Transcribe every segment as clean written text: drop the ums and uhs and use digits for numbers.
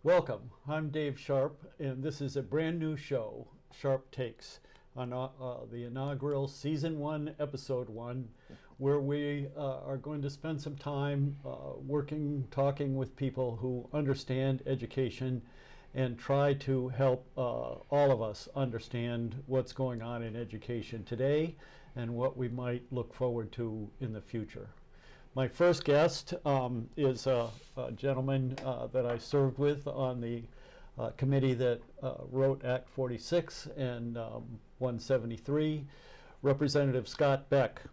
Welcome. I'm Dave Sharpe, and this is a brand new show, Sharpe Takes, on the inaugural Season 1, Episode 1, where we are going to spend some time talking with people who understand education and try to help all of us understand what's going on in education today and what we might look forward to in the future. My first guest is a gentleman that I served with on the committee that wrote Act 46 and 173, Representative Scott Beck.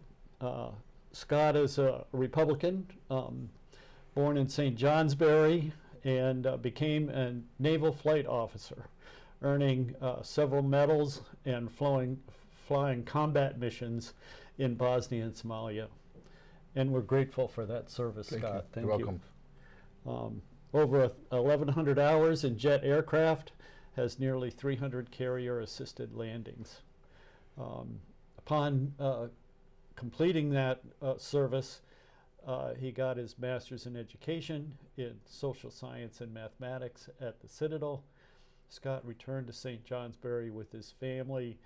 Scott is a Republican, born in St. Johnsbury, and became a naval flight officer, earning several medals and flying combat missions in Bosnia and Somalia. And we're grateful for that service, Scott. Thank you. You're welcome. Over 1,100 hours in jet aircraft, has nearly 300 carrier-assisted landings. Upon completing that service, he got his master's in education in social science and mathematics at the Citadel. Scott returned to St. Johnsbury with his family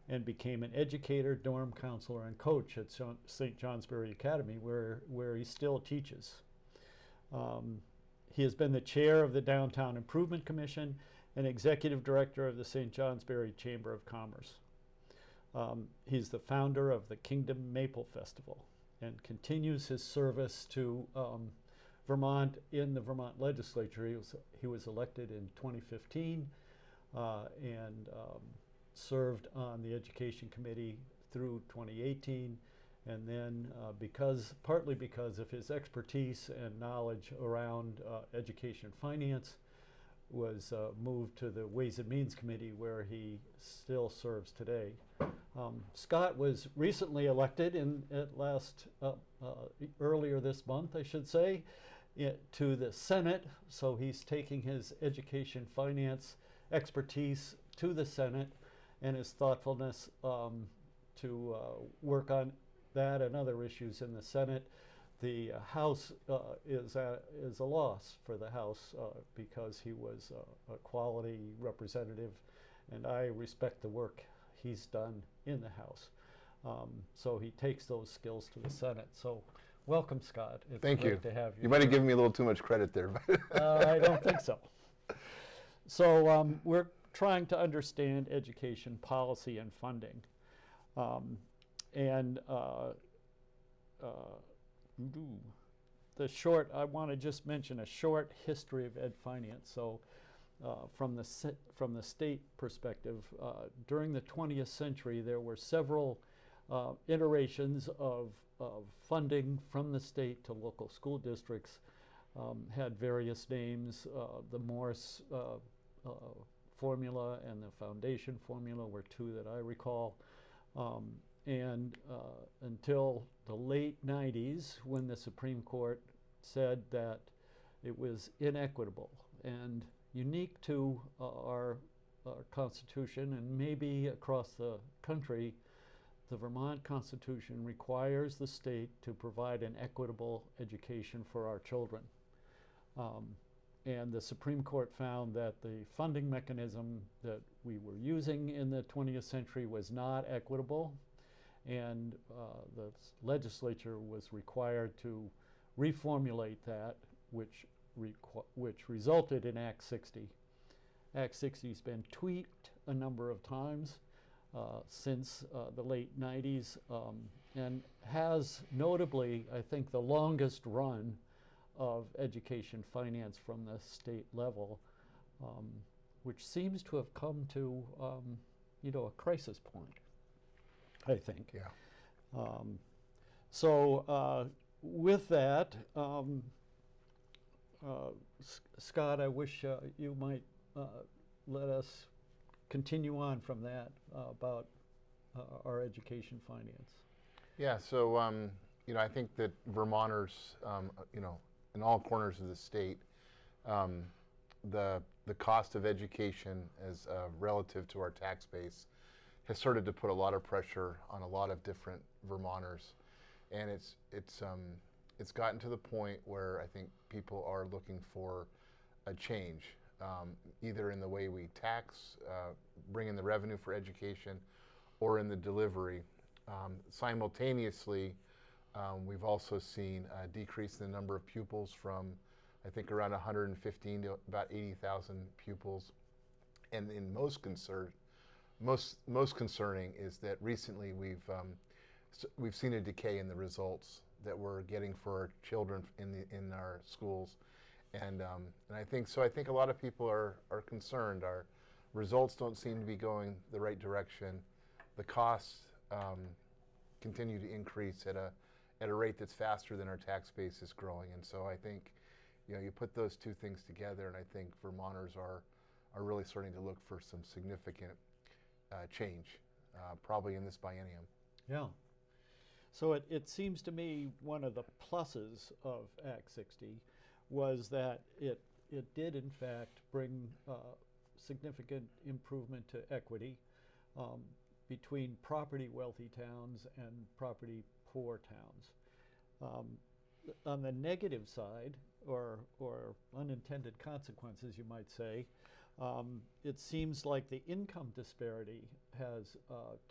and became an educator, dorm counselor, and coach at St. Johnsbury Academy, where he still teaches. He has been the chair of the Downtown Improvement Commission and executive director of the St. Johnsbury Chamber of Commerce. He's the founder of the Kingdom Maple Festival and continues his service to Vermont in the Vermont legislature. He was elected in 2015 and served on the Education Committee through 2018, and then partly because of his expertise and knowledge around education finance, was moved to the Ways and Means Committee, where he still serves today. Scott was recently elected earlier this month, I should say, to the Senate, so he's taking his education finance expertise to the Senate, and his thoughtfulness to work on that and other issues in the Senate. The House is a loss for the House because he was a quality representative, and I respect the work he's done in the House. So he takes those skills to the Senate. So welcome, Scott. It's Thank you. Great to have you. You might have given me a little too much credit there. I don't think so. So we're trying to understand education policy and funding. I want to just mention a short history of ed finance. So from the state perspective, during the 20th century, there were several iterations of funding from the state to local school districts, had various names. The Morse formula and the foundation formula were two that I recall. Until the late 90s, when the Supreme Court said that it was inequitable and unique to our Constitution, and maybe across the country, the Vermont Constitution requires the state to provide an equitable education for our children. And the Supreme Court found that the funding mechanism that we were using in the 20th century was not equitable, and the legislature was required to reformulate that, which resulted in Act 60. Act 60 has been tweaked a number of times since the late 90s, and has notably, I think, the longest run of education finance from the state level, which seems to have come to a crisis point, I think. Yeah. With that, Scott, I wish you might let us continue on from that about our education finance. Yeah. So I think that Vermonters, in all corners of the state, the cost of education as relative to our tax base has started to put a lot of pressure on a lot of different Vermonters, and it's gotten to the point where I think people are looking for a change. either in the way we tax, bring in the revenue for education, or in the delivery. Simultaneously, we've also seen a decrease in the number of pupils from, I think, around 115 to about 80,000 pupils. And in most concerning is that recently we've seen a decay in the results that we're getting for our children in our schools, and I think so. I think a lot of people are concerned. Our results don't seem to be going the right direction. The costs continue to increase at a rate that's faster than our tax base is growing, and so I think, you put those two things together, and I think Vermonters are really starting to look for some significant change, probably in this biennium. Yeah. So it seems to me one of the pluses of Act 60 was that it did in fact bring significant improvement to equity between property wealthy towns and property poor towns. On the negative side, or unintended consequences, you might say, it seems like the income disparity has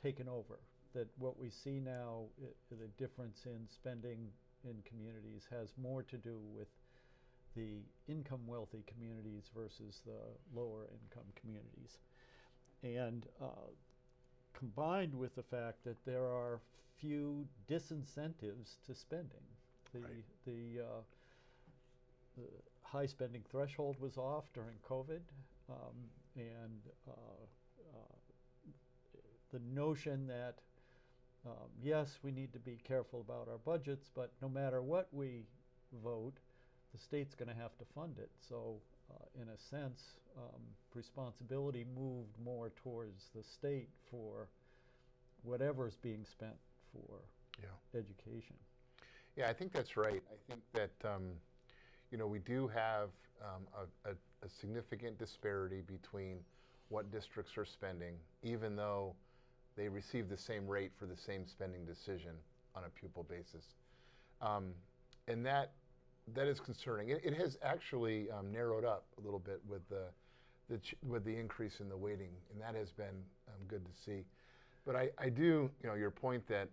taken over. That what we see now, the difference in spending in communities has more to do with the income wealthy communities versus the lower income communities. And combined with the fact that there are few disincentives to spending. Right. The high spending threshold was off during COVID, and the notion that yes, we need to be careful about our budgets, but no matter what we vote, the state's going to have to fund it. So in a sense, responsibility moved more towards the state for whatever's being spent for education. Yeah, I think that's right. I think that we do have a significant disparity between what districts are spending, even though they receive the same rate for the same spending decision on a pupil basis, and that is concerning. It has actually narrowed up a little bit with the increase in the weighting, and that has been good to see. But I do, your point that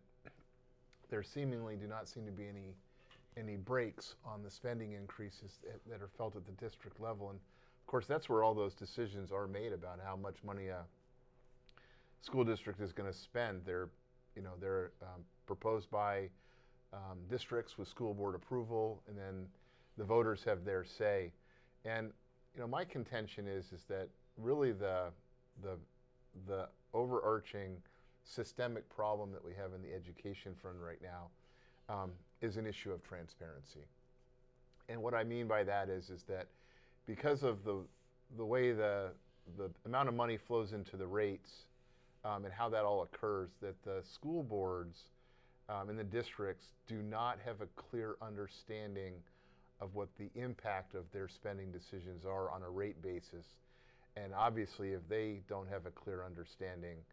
there seemingly do not seem to be any brakes on the spending increases that are felt at the district level, and of course that's where all those decisions are made about how much money a school district is going to spend. They're proposed by districts with school board approval, and then the voters have their say. And my contention is that really the overarching systemic problem that we have in the education front right now is an issue of transparency. And what I mean by that is that because of the way the amount of money flows into the rates and how that all occurs, that the school boards and the districts do not have a clear understanding of what the impact of their spending decisions are on a rate basis. And obviously, if they don't have a clear understanding,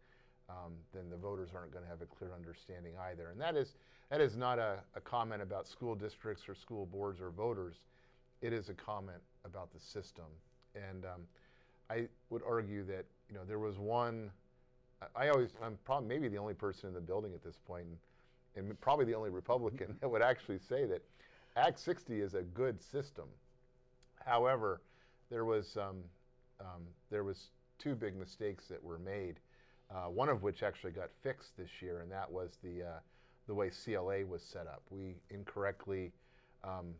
then the voters aren't going to have a clear understanding either. And that is not a comment about school districts or school boards or voters. It is a comment about the system. And I would argue that there was one. I'm probably maybe the only person in the building at this point, and probably the only Republican that would actually say that Act 60 is a good system. However, there was two big mistakes that were made. One of which actually got fixed this year, and that was the way CLA was set up. We incorrectly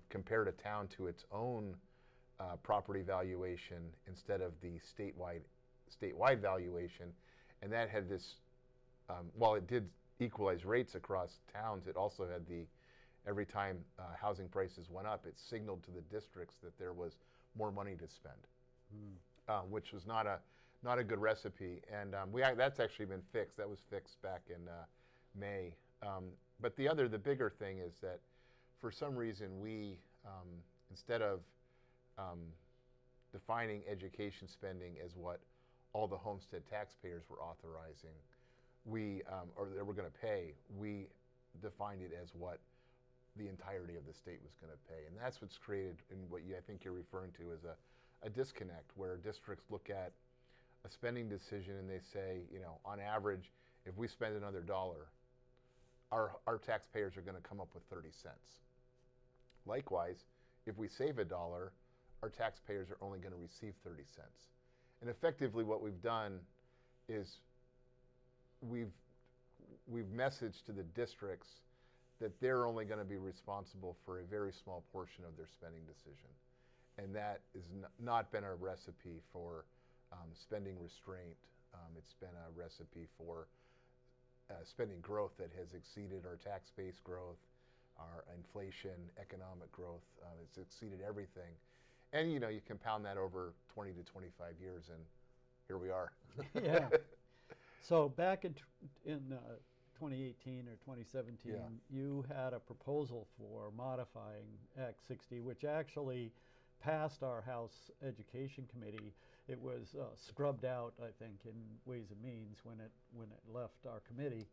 compared a town to its own property valuation instead of the statewide valuation, and that had this. While it did equalize rates across towns, it also had every time housing prices went up, it signaled to the districts that there was more money to spend, which was not a good recipe. And that's actually been fixed. That was fixed back in May. But the bigger thing is that for some reason we, instead of defining education spending as what all the homestead taxpayers were authorizing, or that we're going to pay, we defined it as what the entirety of the state was going to pay. And that's what's created in what I think you're referring to as a disconnect where districts look at a spending decision and they say, on average, if we spend another dollar, our taxpayers are going to come up with 30 cents. Likewise, if we save a dollar, our taxpayers are only going to receive 30 cents. And effectively what we've done is we've messaged to the districts that they're only going to be responsible for a very small portion of their spending decision. And that has not been a recipe for spending restraint. It's been a recipe for spending growth that has exceeded our tax base growth, our inflation, economic growth. It's exceeded everything. And you compound that over 20 to 25 years, and here we are. Yeah. So back in 2018 or 2017, Yeah. you had a proposal for modifying Act 60, which actually passed our House Education Committee. It was scrubbed out, I think, in Ways and Means when it left our committee.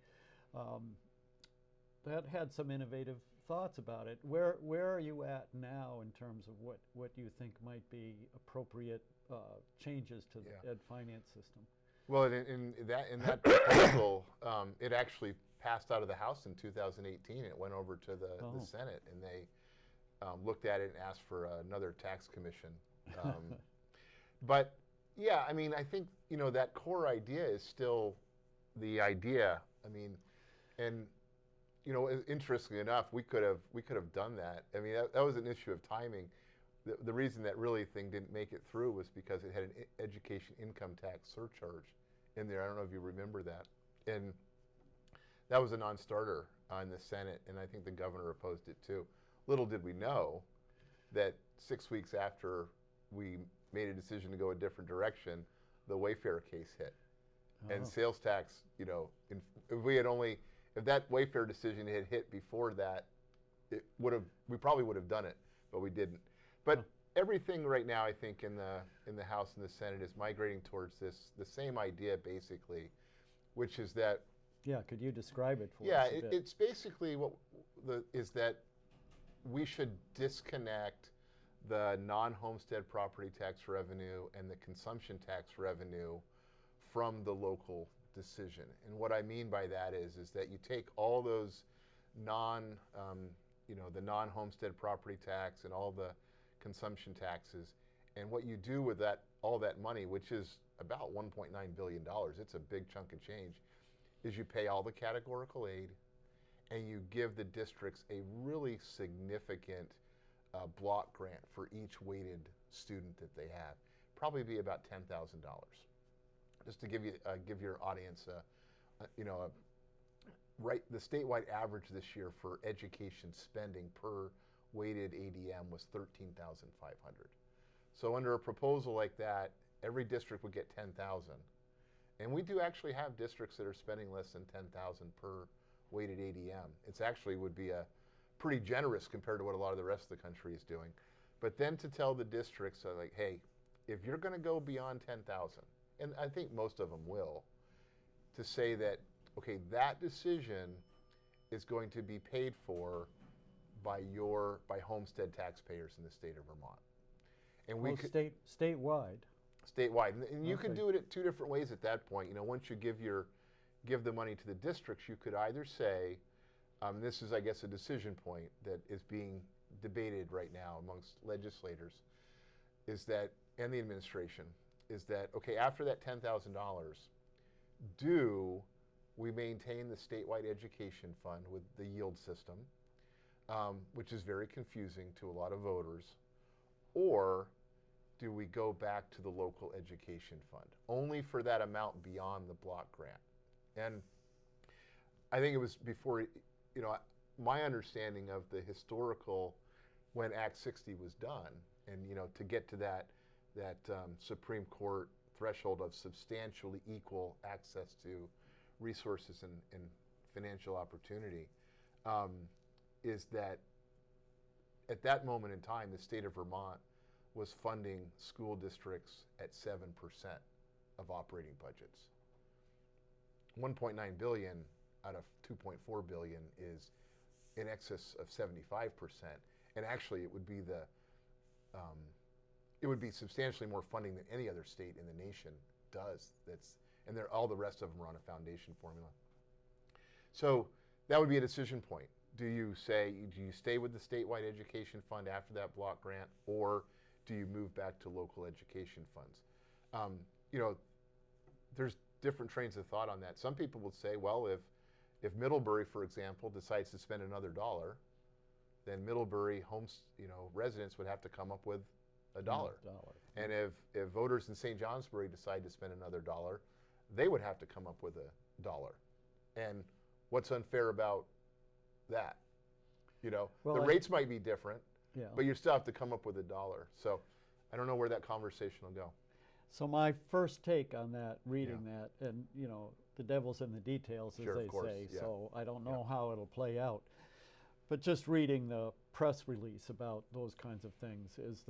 That had some innovative thoughts about it. Where are you at now in terms of what you think might be appropriate changes to the Yeah. ed finance system? Well, in that proposal, it actually passed out of the House in 2018. It went over to the Senate, and they looked at it and asked for another tax commission. But yeah, I mean, I think that core idea is still the idea. I mean, and interestingly enough, we could have done that. I mean, that was an issue of timing. The reason that really thing didn't make it through was because it had an education income tax surcharge in there. I don't know if you remember that. And that was a non-starter in the Senate, and I think the governor opposed it too. Little did we know that 6 weeks after we made a decision to go a different direction, the Wayfair case hit. And sales tax, if that Wayfair decision had hit before that, we probably would have done it, but we didn't. But everything right now, I think, in the House and the Senate is migrating towards the same idea, basically, which is that. Yeah, could you describe it for us? Yeah, a bit? it's basically is that we should disconnect the non-homestead property tax revenue and the consumption tax revenue from the local decision. And what I mean by that is that you take all those the non-homestead property tax and all the consumption taxes, and what you do with all that money, which is about $1.9 billion, it's a big chunk of change, is you pay all the categorical aid, and you give the districts a really significant block grant for each weighted student that they have. Probably be about $10,000. Just to give your audience the statewide average this year for education spending per weighted ADM was $13,500. So under a proposal like that, every district would get $10,000. And we do actually have districts that are spending less than $10,000 per weighted ADM. It's actually would be a pretty generous compared to what a lot of the rest of the country is doing. But then to tell the districts, like, hey, if you're going to go beyond 10,000, and I think most of them will, to say that, okay, that decision is going to be paid for by homestead taxpayers in the state of Vermont. And we could statewide. Statewide, and you could Okay. do it 2 different ways at that point. Once you give the money to the districts, you could either say, this is, I guess, a decision point that is being debated right now amongst legislators, and the administration, is that, okay, after that $10,000, do we maintain the statewide education fund with the yield system, which is very confusing to a lot of voters, or do we go back to the local education fund, only for that amount beyond the block grant? And I think it was before, my understanding of the historical, when Act 60 was done, and to get to that Supreme Court threshold of substantially equal access to resources and financial opportunity, is that at that moment in time, the state of Vermont was funding school districts at 7% of operating budgets. 1.9 billion out of 2.4 billion is in excess of 75%. And actually it would it would be substantially more funding than any other state in the nation does. And all the rest of them are on a foundation formula. So that would be a decision point. Do you stay with the statewide education fund after that block grant, or do you move back to local education funds? There's different trains of thought on that. Some people will say, well, if Middlebury, for example, decides to spend another dollar, then Middlebury residents would have to come up with a dollar. And if voters in St. Johnsbury decide to spend another dollar, they would have to come up with a dollar. And what's unfair about that? The rates might be different, but you still have to come up with a dollar. So I don't know where that conversation will go. So my first take on that, reading that, and the devil's in the details, as they say, so I don't know how it'll play out. But just reading the press release about those kinds of things is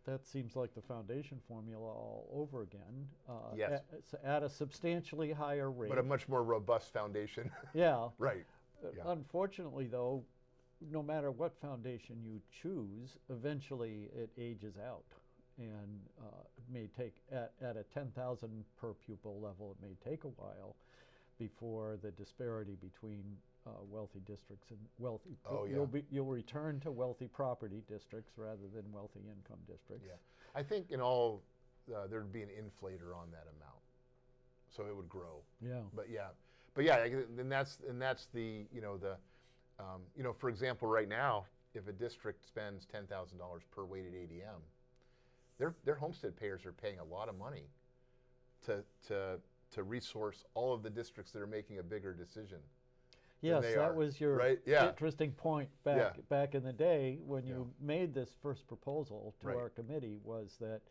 that seems like the foundation formula all over again. Yes. At a substantially higher rate. But a much more robust foundation. Yeah. Right. Unfortunately, though, no matter what foundation you choose, eventually it ages out. And it may take, at a 10,000 per pupil level, it may take a while before the disparity between wealthy districts and wealthy. You'll return to wealthy property districts rather than wealthy income districts. Yeah, I think in all there'd be an inflator on that amount, so it would grow. Yeah. But yeah, and that's the for example, right now, if a district spends $10,000 per weighted ADM, their homestead payers are paying a lot of money to resource all of the districts that are making a bigger decision. Yes, that was your interesting point back in the day when you made this first proposal to our committee, was that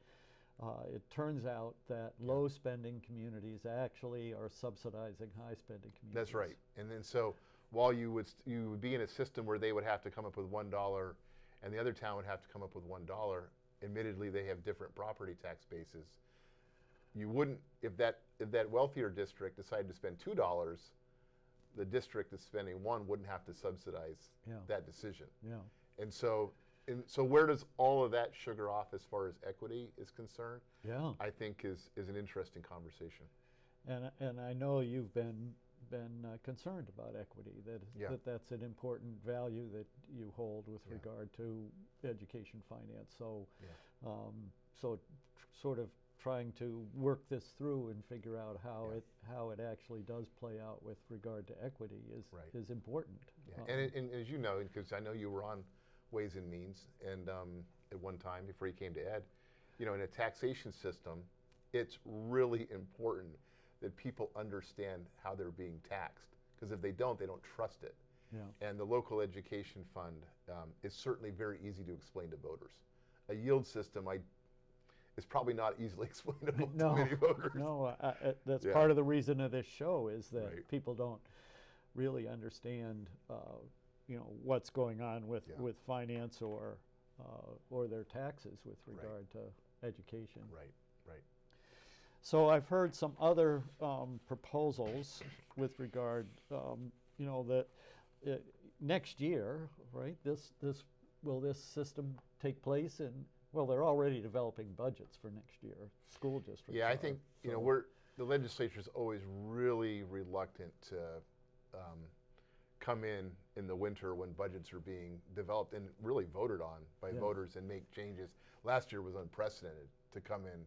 it turns out that low spending communities actually are subsidizing high spending communities. That's right. And then so while you would be in a system where they would have to come up with $1 and the other town would have to come up with $1, admittedly they have different property tax bases. You wouldn't, if that wealthier district decided to spend $2, the district that's spending $1 wouldn't have to subsidize that decision. Yeah. And so where does all of that sugar off as far as equity is concerned? Yeah. I think is an interesting conversation. And I know you've been concerned about equity, that's an important value that you hold with regard to education finance. So sort of trying to work this through and figure out how it actually does play out with regard to equity is important. Yeah. And as you know, because I know you were on Ways and Means and at one time before you came to Ed, in a taxation system, it's really important that people understand how they're being taxed, because if they don't trust it. Yeah. And the local education fund is certainly very easy to explain to voters. A yield system is probably not easily explainable to many voters. No, that's part of the reason of this show, is that people don't really understand what's going on with finance or their taxes with regard to education. Right. So I've heard some other proposals with regard, that next year, right? Will this system take place in? Well, they're already developing budgets for next year. School districts. Yeah, I think the legislature is always really reluctant to come in the winter when budgets are being developed and really voted on by voters and make changes. Last year was unprecedented to come in,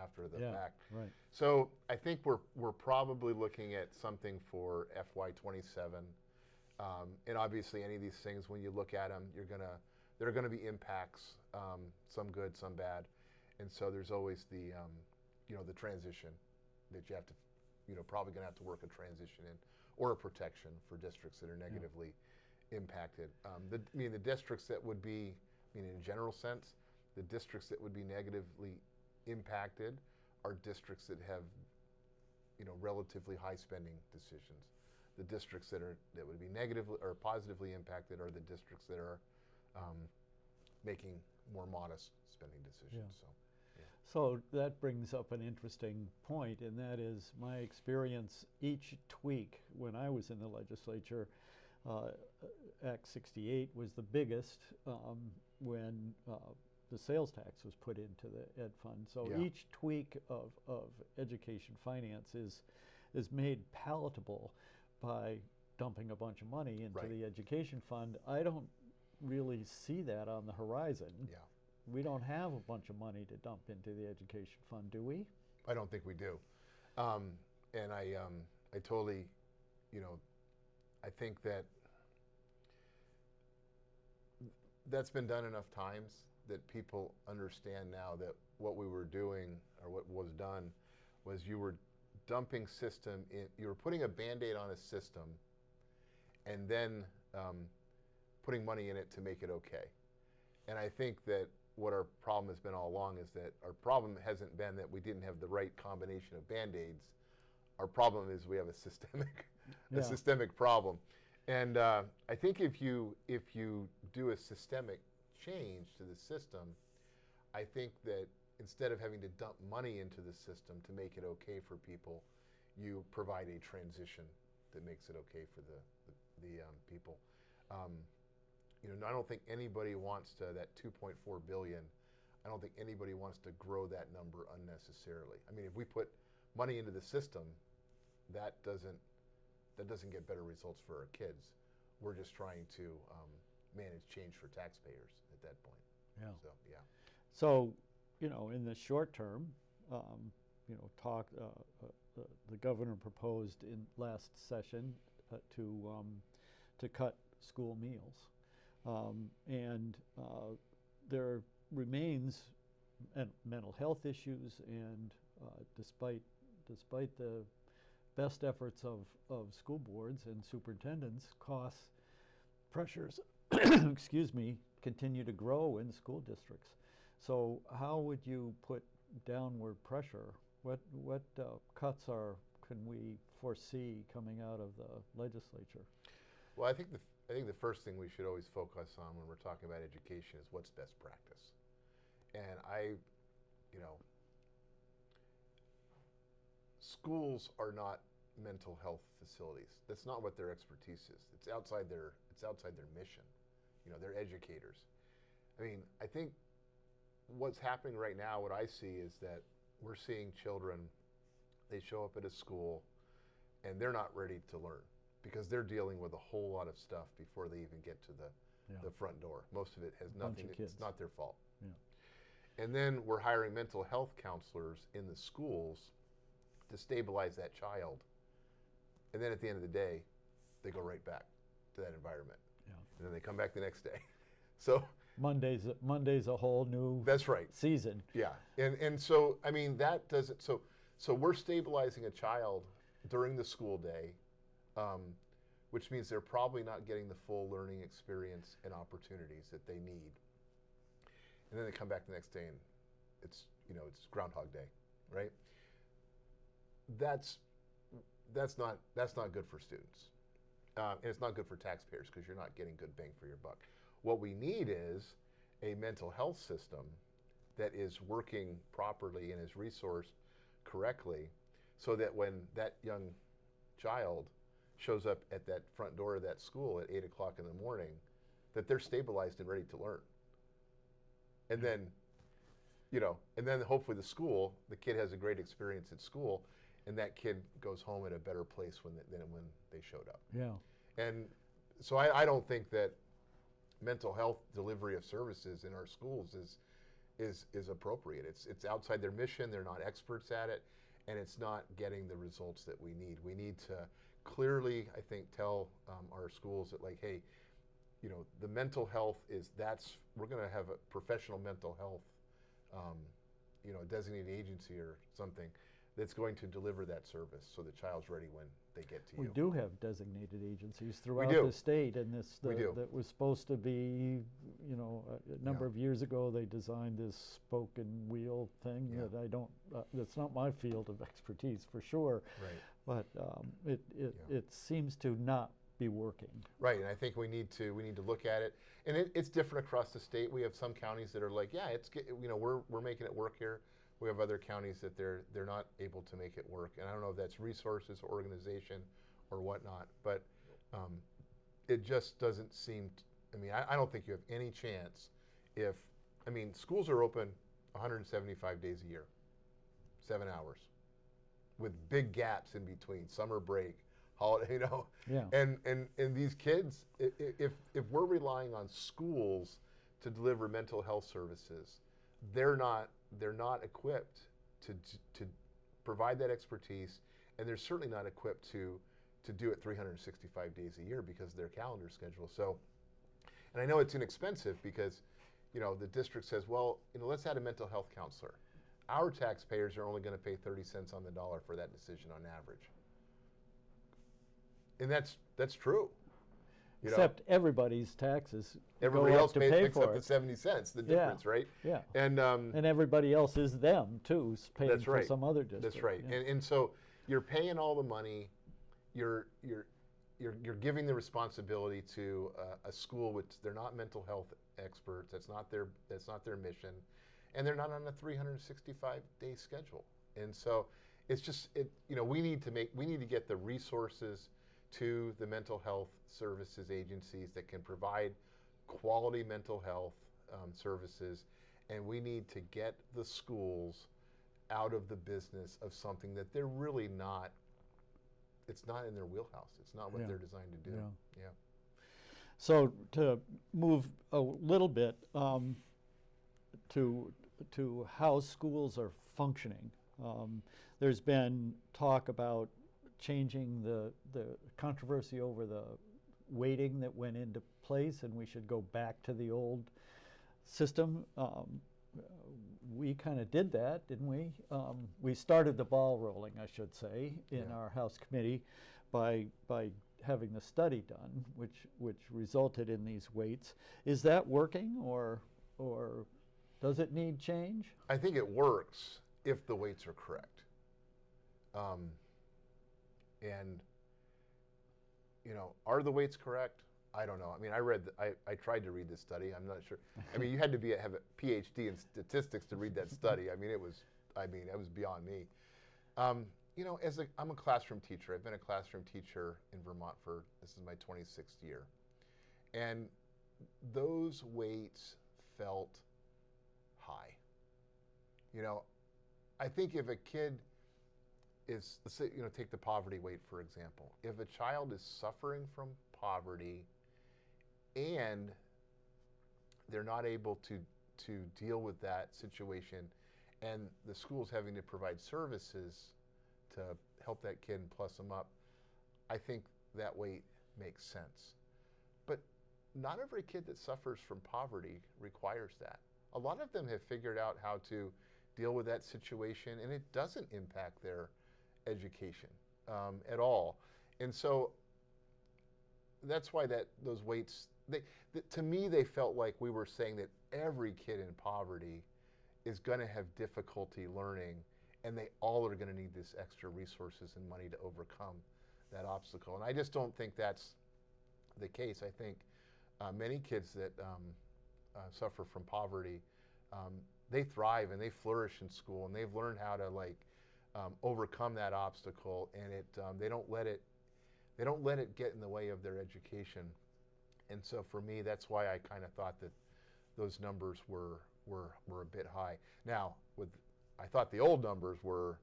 after the fact. Right. So I think we're probably looking at something for FY27, and obviously any of these things, when you look at them, there are going to be impacts, some good, some bad, and so there's always the transition that you have to, probably going to have to work a transition in, or a protection for districts that are negatively impacted. The districts that would be, in a general sense, the districts that would be negatively impacted are districts that have, relatively high spending decisions. The districts that would be negatively or positively impacted are the districts that are making more modest spending decisions. So that brings up an interesting point, and that is my experience each tweak when I was in the legislature. Act 68 was the biggest when the sales tax was put into the ed fund. So Yeah. each tweak of education finance is made palatable by dumping a bunch of money into Right. the education fund. I don't really see that on the horizon. Yeah. We don't have a bunch of money to dump into the education fund, do we? I don't think we do. And I totally, you know, I think that that's been done enough times that people understand now that what we were doing, or what was done, was you were dumping system in, you were putting a Band-Aid on a system and then putting money in it to make it okay. And I think that what our problem has been all along is that our problem hasn't been that we didn't have the right combination of Band-Aids. Our problem is we have a systemic, Yeah. a systemic problem. And I think if you do a systemic change to the system, I think that instead of having to dump money into the system to make it okay for people, you provide a transition that makes it okay for the people. You know, I don't think anybody wants to, that 2.4 billion, I don't think anybody wants to grow that number unnecessarily. I mean, if we put money into the system, that doesn't get better results for our kids. We're just trying to manage change for taxpayers at that point. Yeah. So, yeah. So, you know, in the short term, you know, the governor proposed in last session to cut school meals, and there remains mental health issues, and despite the best efforts of school boards and superintendents, costs, pressures, excuse me, continue to grow in school districts. So how would you put downward pressure? What cuts can we foresee coming out of the legislature? Well, I think the first thing we should always focus on when we're talking about education is what's best practice. And you know, schools are not mental health facilities. That's not what their expertise is. It's outside their mission. You know, they're educators. I mean, I think what's happening right now, what I see is that we're seeing children, they show up at a school and they're not ready to learn because they're dealing with a whole lot of stuff before they even get to the front door. Most of it has nothing, it's not their fault. Yeah. And then we're hiring mental health counselors in the schools to stabilize that child. And then at the end of the day, they go right back to that environment. Yeah. And then they come back the next day. So Monday's a whole new that's right. season. Yeah. And so, I mean, that doesn't, so we're stabilizing a child during the school day, which means they're probably not getting the full learning experience and opportunities that they need. And then they come back the next day and it's, you know, it's Groundhog Day, right? That's not good for students. And it's not good for taxpayers because you're not getting good bang for your buck. What we need is a mental health system that is working properly and is resourced correctly so that when that young child shows up at that front door of that school at 8 o'clock in the morning, that they're stabilized and ready to learn. And then, you know, and then hopefully the kid has a great experience at school, and that kid goes home at a better place than when they showed up. Yeah. And so I don't think that mental health delivery of services in our schools is appropriate. It's outside their mission. They're not experts at it, and it's not getting the results that we need. We need to clearly, I think, tell our schools that, like, hey, you know, the mental health we're going to have a professional mental health, you know, a designated agency or something that's going to deliver that service so the child's ready when they get to you. We do have designated agencies throughout do. the state, and We do. that was supposed to be, you know, a number of years ago they designed this spoke and wheel thing that that's not my field of expertise for sure. Right. But it seems to not be working. Right, and I think we need to look at it, and it's different across the state. We have some counties that are like, yeah, you know, we're making it work here. We have other counties that they're not able to make it work, and I don't know if that's resources, or organization, or whatnot. But it just doesn't seem. I mean, I don't think you have any chance if I mean, schools are open 175 days a year, 7 hours, with big gaps in between, summer break, holiday, you know. Yeah. And these kids, if we're relying on schools to deliver mental health services, they're not equipped to provide that expertise, and they're certainly not equipped to do it 365 days a year because of their calendar schedule. So, and I know it's inexpensive because, you know, the district says, well, you know, let's add a mental health counselor. Our taxpayers are only going to pay 30 cents on the dollar for that decision on average. And that's true. You Except everybody's taxes everybody go else up to pays, pay picks for up the it. 70 cents, the Yeah. difference, right? Yeah. And everybody else is them too, paying that's for right. some other district. That's right. Yeah. And so you're paying all the money, you're giving the responsibility to a school which they're not mental health experts. That's not their mission, and they're not on a 365-day schedule. And so it's just you know, we need to get the resources to the mental health services agencies that can provide quality mental health services, and we need to get the schools out of the business of something that they're really not. It's not in their wheelhouse. It's not what Yeah. they're designed to do. Yeah. Yeah. So to move a little bit to how schools are functioning, there's been talk about changing the controversy over the weighting that went into place, and we should go back to the old system. We kind of did that, didn't we? We started the ball rolling, I should say, in Yeah. our House committee by having the study done, which resulted in these weights. Is that working, or does it need change? I think it works if the weights are correct. And you know, are the weights correct? I don't know. I mean, I tried to read this study. I'm not sure. I mean, you had to have a PhD in statistics to read that study. I mean, it was beyond me. You know, I'm a classroom teacher. I've been a classroom teacher in Vermont this is my 26th year. And those weights felt high. You know, I think if a kid is, let's say, you know, take the poverty weight, for example. If a child is suffering from poverty and they're not able to deal with that situation, and the school's having to provide services to help that kid and plus them up, I think that weight makes sense. But not every kid that suffers from poverty requires that. A lot of them have figured out how to deal with that situation, and it doesn't impact their education at all. And so that's why those weights, to me, they felt like we were saying that every kid in poverty is going to have difficulty learning, and they all are going to need this extra resources and money to overcome that obstacle. And I just don't think that's the case. I think many kids that suffer from poverty, they thrive and they flourish in school, and they've learned how to overcome that obstacle, and they don't let it get in the way of their education. And so for me, that's why I kind of thought that those numbers were a bit high. Now, I thought the old numbers were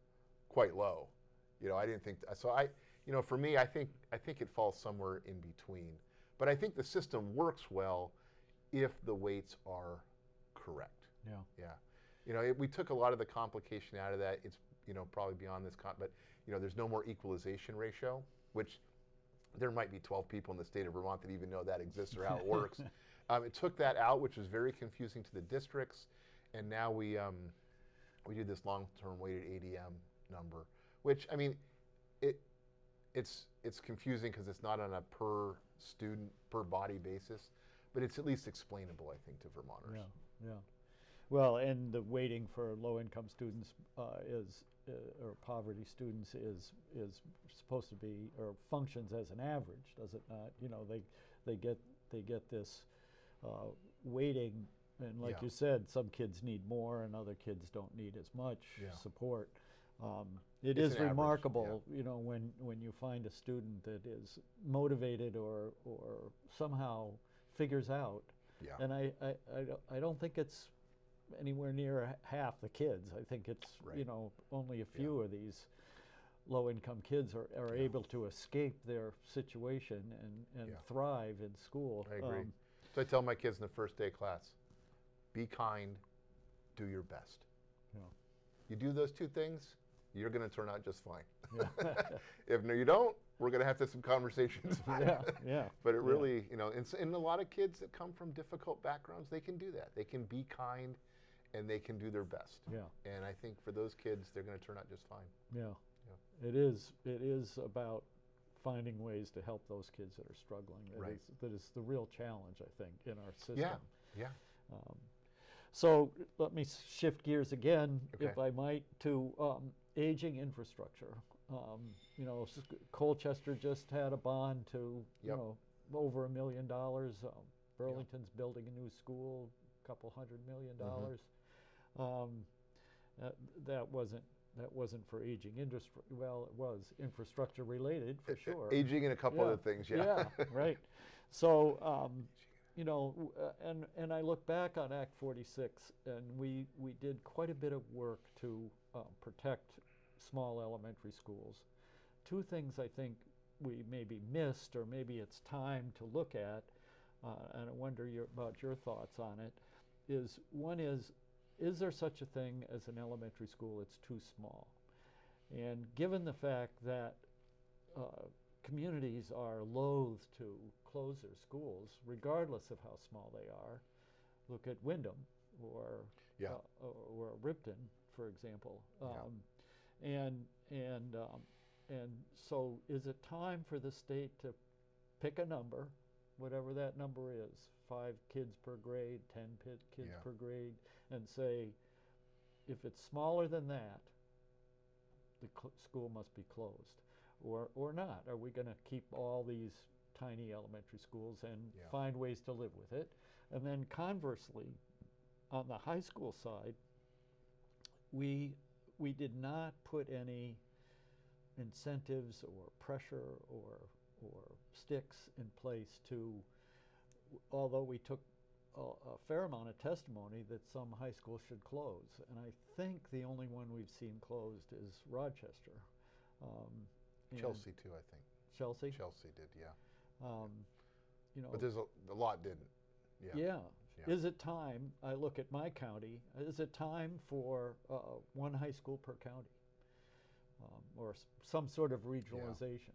quite low. You know, I didn't think so. You know, for me, I think it falls somewhere in between. But I think the system works well if the weights are correct. Yeah. Yeah. You know, we took a lot of the complication out of that. It's, you know, probably beyond this, but, you know, there's no more equalization ratio, which there might be 12 people in the state of Vermont that even know that exists or how it works. It took that out, which was very confusing to the districts, and now we do this long-term weighted ADM number, which, I mean, it's confusing because it's not on a per student, per body basis, but it's at least explainable, I think, to Vermonters. Yeah, yeah. Well, and the weighting for low-income students or poverty students is supposed to be, or functions as an average, does it not? You know, they get this weighting, and like Yeah. you said, some kids need more and other kids don't need as much Yeah. support. It's It is an average, remarkable, you know, when you find a student that is motivated or somehow figures out. Yeah. And I don't think it's anywhere near half the kids. I think it's, Right. you know, only a few of these low-income kids are Yeah. able to escape their situation and Yeah. thrive in school. I agree. So I tell my kids in the first day of class, be kind, do your best. Yeah. You do those two things, you're going to turn out just fine. Yeah. If no, you don't, we're going to have to have some conversations. Yeah, yeah. But it yeah. really, you know, and a lot of kids that come from difficult backgrounds, they can do that. They can be kind, and they can do their best. Yeah. And I think for those kids, they're going to turn out just fine. Yeah. Yeah. It is about finding ways to help those kids that are struggling. Right. That is the real challenge, I think, in our system. Yeah. Yeah. So let me shift gears again, Okay. if I might, to aging infrastructure. You know, Colchester just had a bond to, you Yep. know, over $1 million. Burlington's building a new school, a couple $100 million. That wasn't for aging industry. Well, it was infrastructure related for sure. Aging and a couple other things, yeah. Yeah, right. So, you know, and I look back on Act 46, and we did quite a bit of work to protect small elementary schools. Two things I think we maybe missed, or maybe it's time to look at, and I wonder about your thoughts on it, is one is there such a thing as an elementary school that's too small? And given the fact that communities are loath to close their schools, regardless of how small they are, look at Wyndham or Ripton, for example. And so is it time for the state to pick a number, whatever that number is, 5 kids per grade, 10 kids per grade, and say, if it's smaller than that, the school must be closed, or not? Are we going to keep all these tiny elementary schools and find ways to live with it? And then conversely, on the high school side, we did not put any incentives or pressure or sticks in place to, although we took a fair amount of testimony that some high schools should close. And I think the only one we've seen closed is Rochester. Chelsea too, I think. Chelsea? Chelsea did, yeah. You know, but there's a lot didn't. Yeah. Is it time, I look at my county, is it time for one high school per county? Or some sort of regionalization?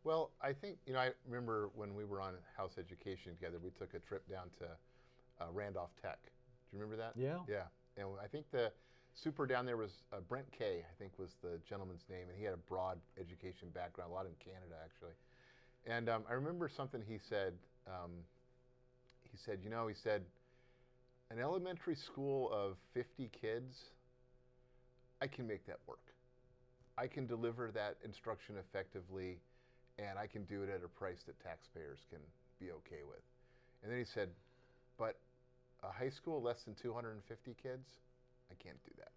Well, I think, you know, I remember when we were on House Education together, we took a trip down to Randolph Tech. Do you remember that? Yeah. Yeah. And I think the super down there was Brent Kay, I think was the gentleman's name, and he had a broad education background, a lot in Canada actually. And I remember something he said. He said, an elementary school of 50 kids, I can make that work. I can deliver that instruction effectively, and I can do it at a price that taxpayers can be okay with. And then he said, but a high school less than 250 kids, I can't do that.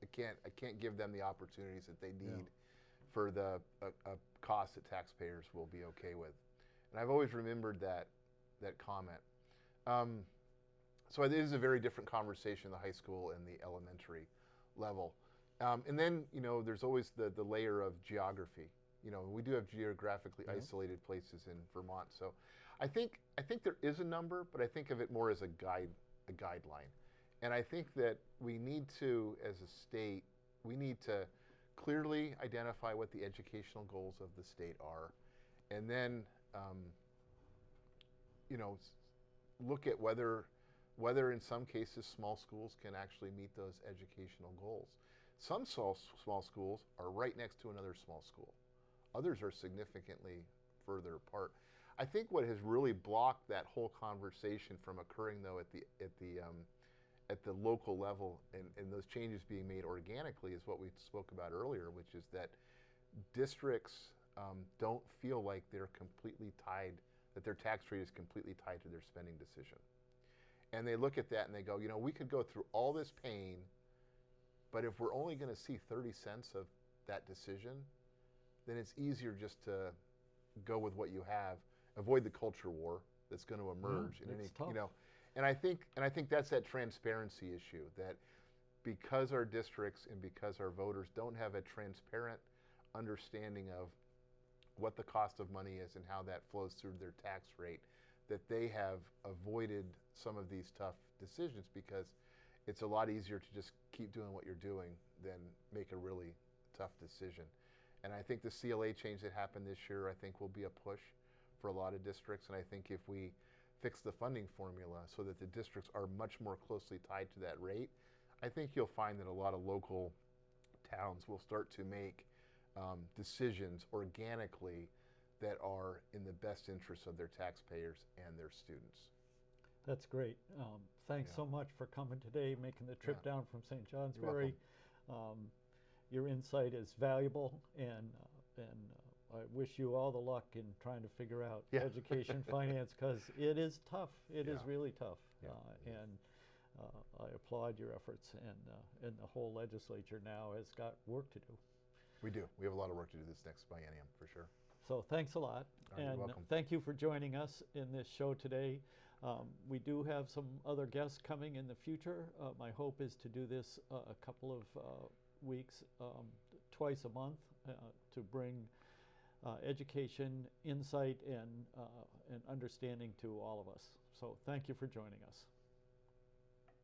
I can't give them the opportunities that they need for the a cost that taxpayers will be okay with. And I've always remembered that comment. So it is a very different conversation, the high school and the elementary level. And then, you know, there's always the layer of geography. You know, we do have geographically isolated places in Vermont. So I think there is a number, but I think of it more as a guideline. And I think that we need to, as a state, we need to clearly identify what the educational goals of the state are, and then, you know, look at whether in some cases small schools can actually meet those educational goals. Some small schools are right next to another small school. Others are significantly further apart. I think what has really blocked that whole conversation from occurring, though, at the local level and those changes being made organically is what we spoke about earlier, which is that districts don't feel like they're completely tied, that their tax rate is completely tied to their spending decision. And they look at that and they go, you know, we could go through all this pain, but if we're only going to see 30 cents of that decision, then it's easier just to go with what you have, avoid the culture war that's going to emerge. It's tough. You know, And I think that's that transparency issue, that because our districts and because our voters don't have a transparent understanding of what the cost of money is and how that flows through their tax rate, that they have avoided some of these tough decisions, because it's a lot easier to just keep doing what you're doing than make a really tough decision. And I think the CLA change that happened this year, I think, will be a push for a lot of districts. And I think if we fix the funding formula so that the districts are much more closely tied to that rate, I think you'll find that a lot of local towns will start to make decisions organically that are in the best interest of their taxpayers and their students. That's great. Thanks Yeah. so much for coming today, making the trip Yeah. down from St. You're Johnsbury. Your insight is valuable, and I wish you all the luck in trying to figure out Yeah. education finance, because it is tough. It is Yeah. really tough. Yeah, it is. And I applaud your efforts, and the whole legislature now has got work to do. We do. We have a lot of work to do this next biennium, for sure. So thanks a lot. All right, you're And welcome. thank you for joining us in this show today. We do have some other guests coming in the future. My hope is to do this a couple of weeks, twice a month, to bring education, insight, and understanding to all of us. So thank you for joining us.